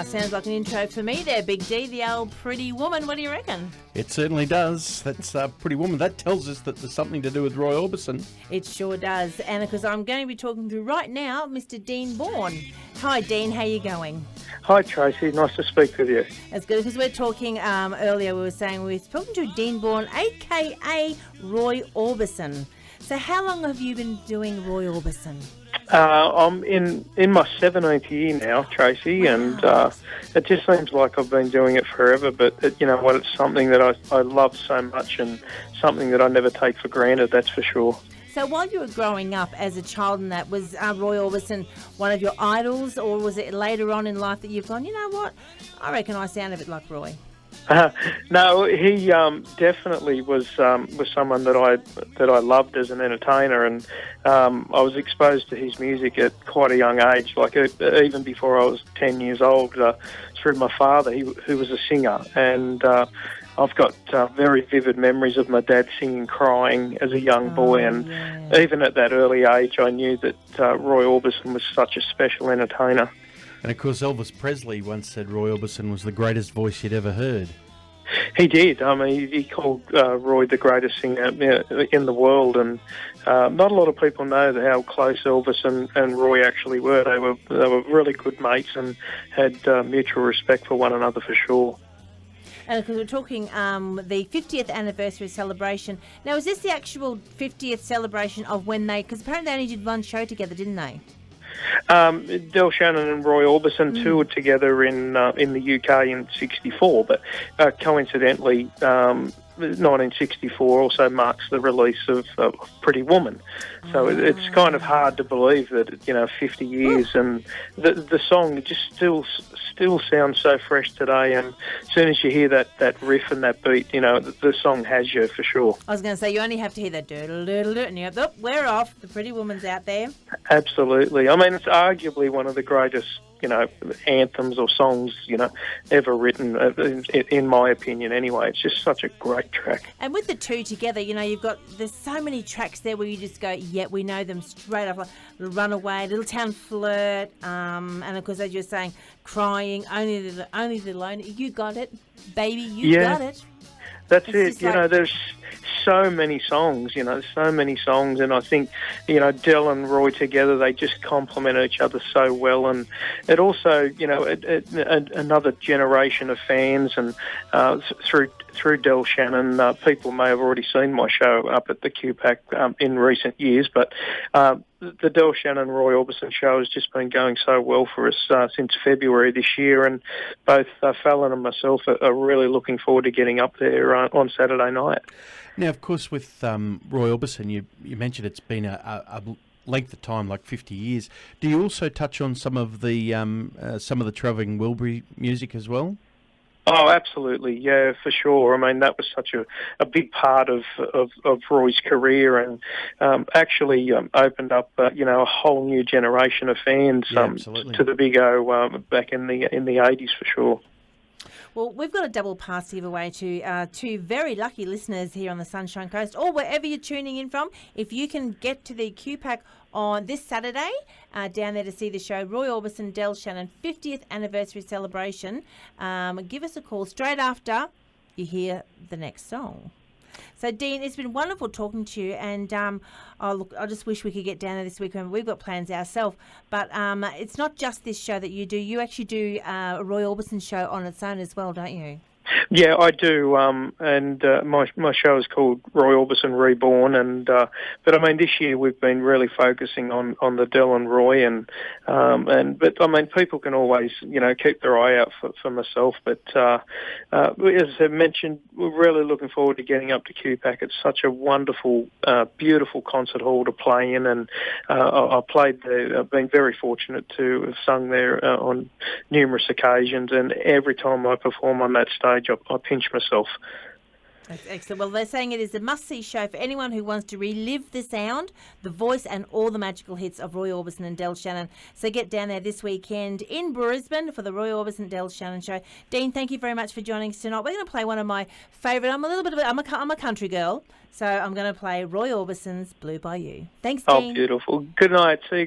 Sounds like an intro for me there, Big D, the old Pretty Woman. What do you reckon? It certainly does. That's Pretty Woman. That tells us that there's something to do with Roy Orbison. It sure does. And because I'm going to be talking to right now Mr. Dean Bourne. Hi, Dean. How you going? Hi, Tracy. Nice to speak with you. That's good, because we're talking earlier, we were saying we were talking to Dean Bourne, a.k.a. Roy Orbison. So how long have you been doing Roy Orbison? I'm in my 17th year now, Tracy, Wow. and it just seems like I've been doing it forever, but you know what, it's something that I love so much and something that I never take for granted, that's for sure. So while you were growing up as a child and that, was Roy Orbison one of your idols, or was it later on in life that you've gone, you know what, I reckon I sound a bit like Roy? No, he definitely was someone that I loved as an entertainer, and I was exposed to his music at quite a young age, like even before I was 10 years old, through my father, who was a singer, and I've got very vivid memories of my dad singing Crying as a young boy, and even at that early age I knew that Roy Orbison was such a special entertainer. And of course, Elvis Presley once said Roy Orbison was the greatest voice he'd ever heard. He did. I mean, he called Roy the greatest singer in the world, and not a lot of people know how close Elvis and Roy actually were. They were really good mates and had mutual respect for one another for sure. And because we're talking the 50th anniversary celebration. Now, is this the actual 50th celebration of when they... Because apparently they only did one show together, didn't they? Del Shannon and Roy Orbison toured together in the UK in '64, but coincidentally, 1964 also marks the release of Pretty Woman. So it's kind of hard to believe that 50 years and the song just still sounds so fresh today. And as soon as you hear that riff and that beat, the song has you for sure. I was going to say, you only have to hear that doodle doodle doodle, and you're up, we're off. The Pretty Woman's out there. Absolutely. I mean, it's arguably one of the greatest anthems or songs, ever written, in my opinion anyway. It's just such a great track. And with the two together, there's so many tracks there where you just go, yeah, we know them straight off. Like Runaway, Little Town Flirt, and of course, as you're saying, Crying, Only the Lonely. You got it, baby, you got it. That's it. There's so many songs, and I think, Del and Roy together, they just complement each other so well, and it also, another generation of fans, and through Del Shannon, people may have already seen my show up at the QPAC in recent years, but the Del Shannon Roy Orbison show has just been going so well for us since February this year, and both Fallon and myself are really looking forward to getting up there on Saturday night. Now, of course, with Roy Orbison, you mentioned it's been a length of time, like 50 years. Do you also touch on some of the Travelling Wilbury music as well? Oh, absolutely, yeah, for sure. I mean, that was such a big part of Roy's career, and actually opened up a whole new generation of fans to the Big O back in the 80s for sure. Well, we've got a double pass to give away to two very lucky listeners here on the Sunshine Coast, or wherever you're tuning in from. If you can get to the QPAC on this Saturday, down there to see the show, Roy Orbison Del Shannon 50th anniversary celebration, give us a call straight after you hear the next song. So, Dean, it's been wonderful talking to you, and I just wish we could get down there this weekend. We've got plans ourselves, but it's not just this show that you do. You actually do a Roy Orbison show on its own as well, don't you? Yeah, I do, and my show is called Roy Orbison Reborn, and but I mean this year we've been really focusing on the Del and Roy, but I mean people can always keep their eye out for myself, but as I mentioned, we're really looking forward to getting up to QPAC. It's such a wonderful, beautiful concert hall to play in, and I've been very fortunate to have sung there on numerous occasions, and every time I perform on that stage, I pinch myself. That's excellent. Well, they're saying it is a must-see show for anyone who wants to relive the sound, the voice and all the magical hits of Roy Orbison and Del Shannon. So get down there this weekend in Brisbane for the Roy Orbison Del Shannon show. Dean, thank you very much for joining us tonight. We're going to play one of my favourite. I'm a country girl, so I'm going to play Roy Orbison's Blue by You. Thanks, Dean. Oh, beautiful. Good night. See you.